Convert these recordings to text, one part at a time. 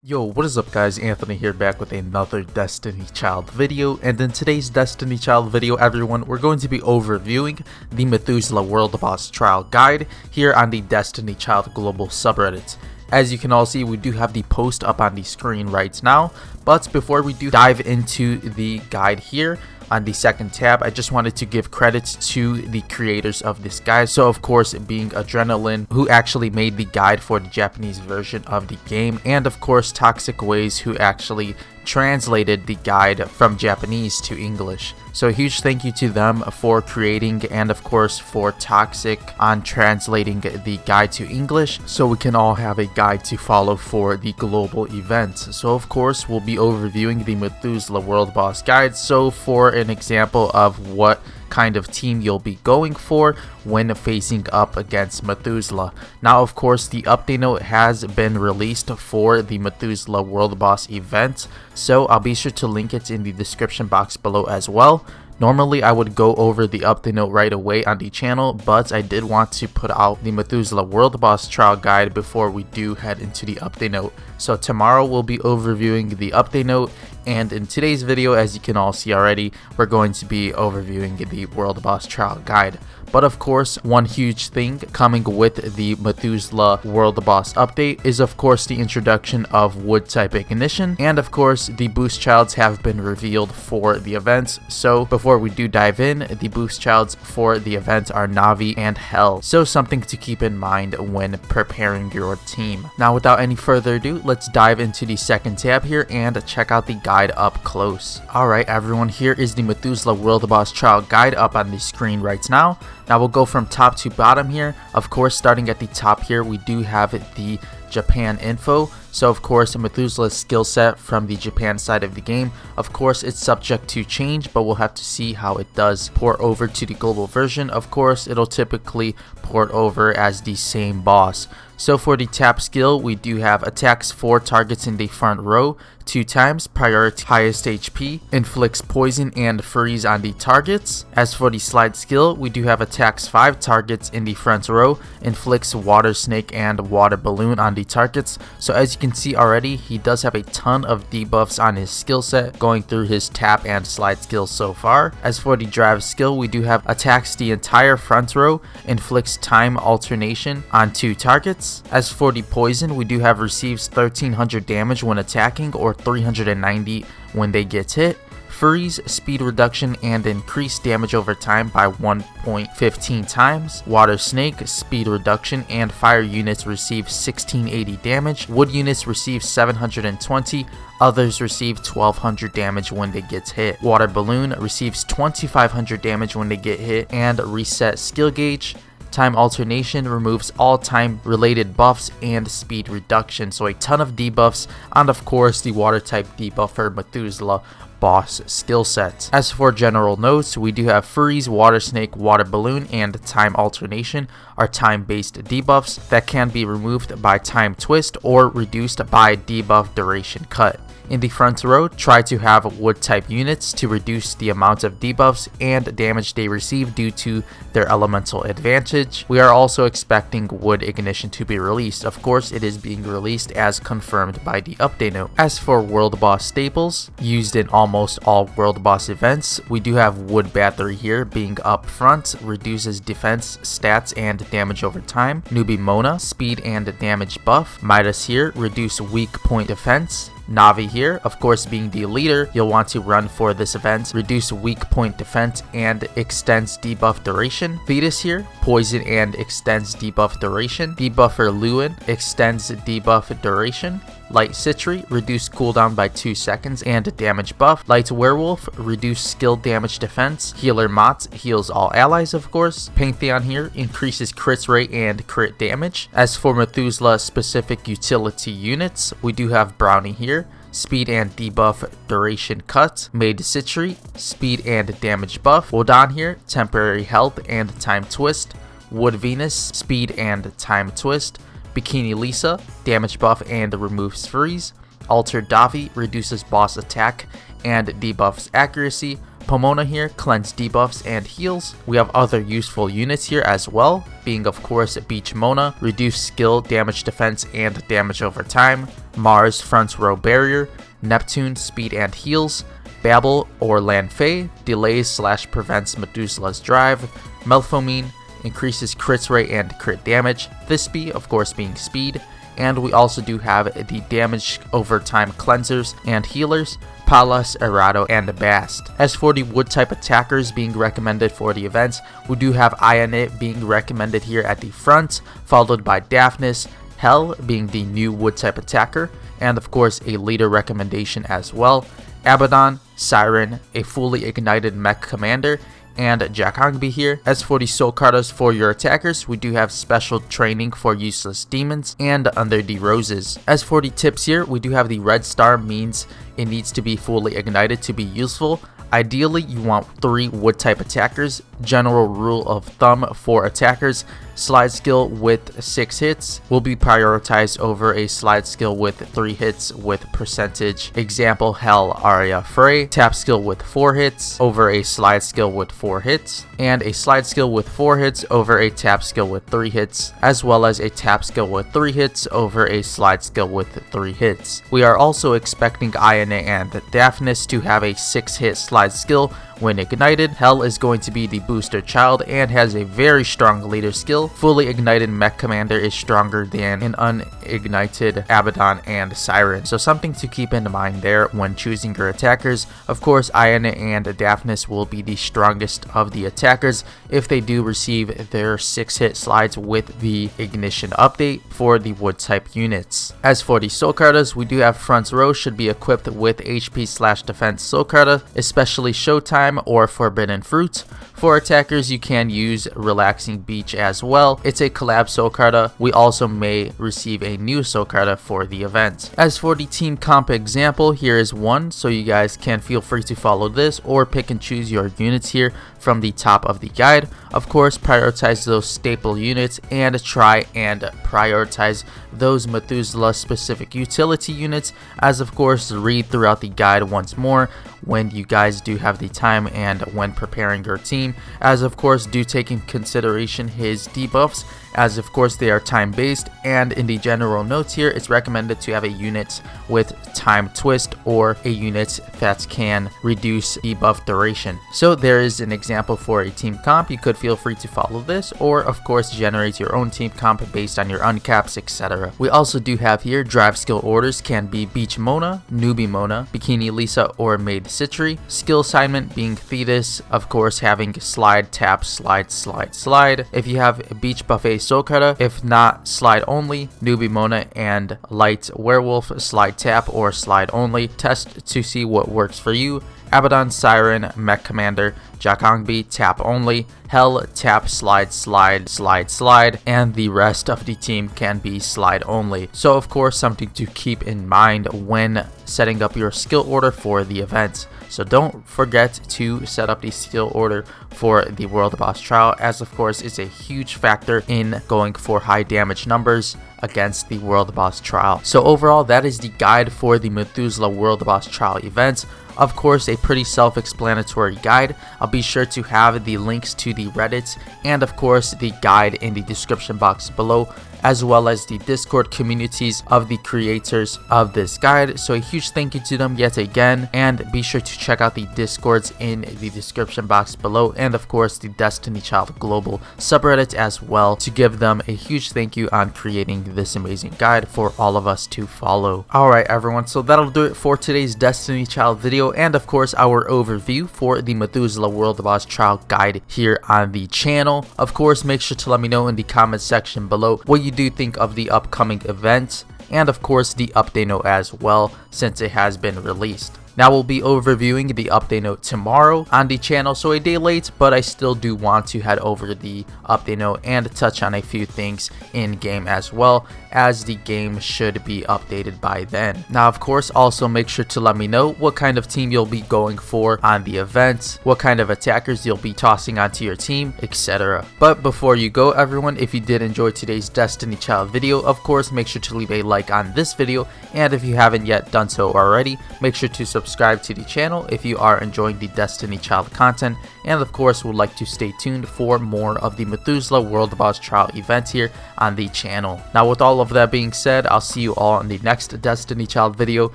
Yo, what is up guys, Anthony here back with another Destiny Child video, and in today's Destiny Child video everyone, we're going to be overviewing the Methuselah World Boss Trial Guide here on the Destiny Child Global subreddit. As you can all see, we do have the post up on the screen right now, but before we do dive into the guide here, on the second tab, I just wanted to give credits to the creators of this guide. So of course being Adrenaline, who actually made the guide for the Japanese version of the game, and of course Toxic Ways, who actually translated the guide from Japanese to English. So a huge thank you to them for creating, and of course for Toxic on translating the guide to English so we can all have a guide to follow for the global event. So of course we'll be overviewing the Methuselah World Boss Guide. So for an example of what kind of team you'll be going for when facing up against Methuselah. Now of course the update note has been released for the Methuselah World Boss event, so I'll be sure to link it in the description box below as well. Normally I would go over the update note right away on the channel, but I did want to put out the Methuselah World Boss Trial Guide before we do head into the update note. So tomorrow we'll be overviewing the update note, and in today's video, as you can all see already, we're going to be overviewing the World Boss Trial Guide. But of course, one huge thing coming with the Methuselah World Boss update is of course the introduction of wood type ignition, and of course the boost childs have been revealed for the events. So before we do dive in, the boost childs for the event are Navi and Hell, so something to keep in mind when preparing your team. Now without any further ado, let's dive into the second tab here and check out the guide up close. Alright everyone, here is the Methuselah World Boss Trial Guide up on the screen right now. Now we'll go from top to bottom here. Of course, starting at the top here, we do have the Japan info. So of course, Methuselah's skill set from the Japan side of the game. Of course, it's subject to change, but we'll have to see how it does port over to the global version. Of course, it'll typically port over as the same boss. So for the tap skill, we do have attacks 4 targets in the front row 2 times, priority highest HP, inflicts poison and freeze on the targets. As for the slide skill, we do have attacks 5 targets in the front row, inflicts water snake and water balloon on the targets. So as you can see already, he does have a ton of debuffs on his skill set going through his tap and slide skills so far. As for the drive skill, we do have attacks the entire front row, inflicts time alternation on 2 targets. As for the poison, we do have receives 1300 damage when attacking or 390 when they get hit. Freeze, speed reduction, and increased damage over time by 1.15 times. Water Snake, speed reduction, and fire units receive 1680 damage. Wood units receive 720. Others receive 1200 damage when they get hit. Water Balloon receives 2500 damage when they get hit. And reset skill gauge. Time alternation removes all time related buffs and speed reduction, so a ton of debuffs, and of course the water type debuff for Methuselah boss skill set. As for general notes, we do have freeze, water snake, water balloon, and time alternation are time based debuffs that can be removed by time twist or reduced by debuff duration cut. In the front row, try to have wood type units to reduce the amount of debuffs and damage they receive due to their elemental advantage. We are also expecting wood ignition to be released. Of course, it is being released as confirmed by the update note. As for world boss staples, used in almost all world boss events, we do have wood battery here being up front, reduces defense, stats, and damage over time. Newbie Mona, speed and damage buff. Midas here, reduce weak point defense. Navi here, of course being the leader, you'll want to run for this event, reduce weak point defense and extends debuff duration. Vetus here, poison and extends debuff duration. Debuffer Lewin extends debuff duration. Light Citri, reduce cooldown by 2 seconds and damage buff. Light Werewolf, reduce skill damage defense. Healer Mott heals all allies of course. Pantheon here, increases crit rate and crit damage. As for Methuselah specific utility units, we do have Brownie here. Speed and debuff duration cut. Maid Citri, speed and damage buff. Wodan here, temporary health and time twist. Wood Venus, speed and time twist. Bikini Lisa, damage buff and removes freeze. Alter Davi, reduces boss attack and debuffs accuracy. Pomona here, cleanse debuffs and heals. We have other useful units here as well, being of course Beach Mona, reduce skill, damage defense, and damage over time. Mars front row barrier, Neptune speed and heals, Babel or Lanfey delays/prevents Methuselah's drive, Melphomene increases crit rate and crit damage, Thisbe of course being speed, and we also do have the damage over time cleansers and healers, Palas, Errado, and Bast. As for the wood type attackers being recommended for the events, we do have Ionit being recommended here at the front, followed by Daphnis, Hel being the new wood type attacker, and of course a leader recommendation as well, Abaddon, Siren, a fully ignited mech commander, and Jakangbi here. As for the soul cards for your attackers, we do have special training for useless demons and Under the Roses. As for the tips here, we do have the red star means it needs to be fully ignited to be useful. Ideally, you want 3 wood type attackers. General rule of thumb for attackers, slide skill with 6 hits will be prioritized over a slide skill with 3 hits with percentage. Example, Hel, Arya, Frey. Tap skill with 4 hits over a slide skill with 4 hits, and a slide skill with 4 hits over a tap skill with 3 hits, as well as a tap skill with 3 hits over a slide skill with 3 hits. We are also expecting Ionit and Daphnis to have a 6-hit slide skill when ignited. Hel is going to be the booster child and has a very strong leader skill. Fully ignited mech commander is stronger than an unignited Abaddon and Siren, so something to keep in mind there when choosing your attackers. Of course, Ionit and Daphnis will be the strongest of the attackers if they do receive their 6-hit slides with the ignition update for the wood type units. As for the soul cards, we do have front row should be equipped with HP/defense soul card, especially Showtime or Forbidden Fruit. For attackers, you can use Relaxing Beach as well. It's a collab soul card. We also may receive a new soul card for the event. As for the team comp example, here is one, so you guys can feel free to follow this or pick and choose your units here from the top of the guide. Of course, prioritize those staple units and try and prioritize those Methuselah specific utility units, as of course read throughout the guide once more when you guys do have the time and when preparing your team, as of course do take in consideration his debuffs, as of course they are time based, and in the general notes here it's recommended to have a unit with time twist or a unit that can reduce debuff duration. So there is an example for a team comp. You could feel free to follow this or of course generate your own team comp based on your uncaps, etc. We also do have here drive skill orders can be Beach Mona, Newbie Mona, Bikini Lisa, or Maid Citri. Skill assignment being Thetis, of course having slide, tap, slide, slide, slide. If you have a Beach Buffet Sokara, if not slide only, Newbie Mona and Light Werewolf slide tap or slide only. Test to see what works for you. Abaddon, Siren, Mech Commander, Jakangbi, tap only, Hel, tap, slide, slide, slide, slide, and the rest of the team can be slide only. So of course something to keep in mind when setting up your skill order for the event. So don't forget to set up the skill order for the World Boss Trial, as of course it's a huge factor in going for high damage numbers against the World Boss Trial. So overall, that is the guide for the Methuselah World Boss Trial event. Of course, a pretty self-explanatory guide. I'll be sure to have the links to the Reddit and of course the guide in the description box below, as well as the Discord communities of the creators of this guide. So a huge thank you to them yet again, and be sure to check out the Discords in the description box below, and of course the Destiny Child Global subreddit as well, to give them a huge thank you on creating this amazing guide for all of us to follow. Alright everyone, so that'll do it for today's Destiny Child video, and of course our overview for the Methuselah World Boss Trial guide here on the channel. Of course, make sure to let me know in the comment section below what you do think of the upcoming event, and of course the update note as well, since it has been released. Now we'll be overviewing the update note tomorrow on the channel, so a day late, but I still do want to head over the update note and touch on a few things in game as well, as the game should be updated by then. Now of course, also make sure to let me know what kind of team you'll be going for on the event, what kind of attackers you'll be tossing onto your team, etc. But before you go everyone, if you did enjoy today's Destiny Child video, of course make sure to leave a like on this video, and if you haven't yet done so already, make sure to subscribe subscribe to the channel if you are enjoying the Destiny Child content, and of course would like to stay tuned for more of the Methuselah World Boss Trial event here on the channel. Now with all of that being said, I'll see you all in the next Destiny Child video.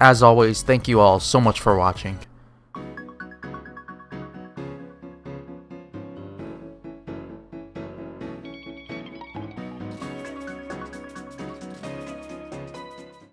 As always, thank you all so much for watching.